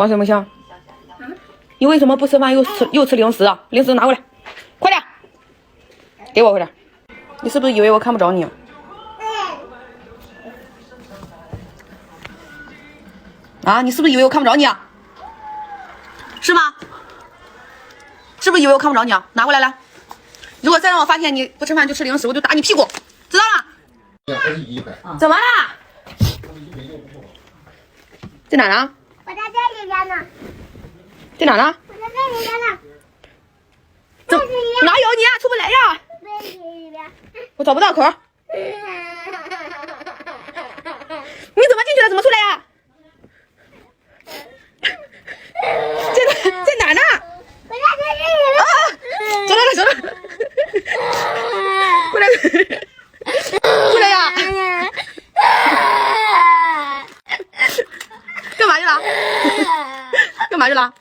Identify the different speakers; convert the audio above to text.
Speaker 1: 光什么想？你为什么不吃饭又吃零食啊？零食拿过来，快点，给我快点。你是不是以为我看不着你？啊，你是不是以为我看不着你啊？是吗？是不是以为我看不着你啊？拿过来来。如果再让我发现你不吃饭就吃零食，我就打你屁股，知道了？怎么啦？在哪呢？
Speaker 2: 我在这里边呢。
Speaker 1: 在哪呢？
Speaker 2: 我在这里边呢。
Speaker 1: 这哪有你啊？出不来呀！
Speaker 2: 这里边。
Speaker 1: 我找不到口。你怎么进去的？怎么出来呀？在哪呢？
Speaker 2: 我在这里边。
Speaker 1: 啊！走了。过来呀！干嘛去了？干嘛去了？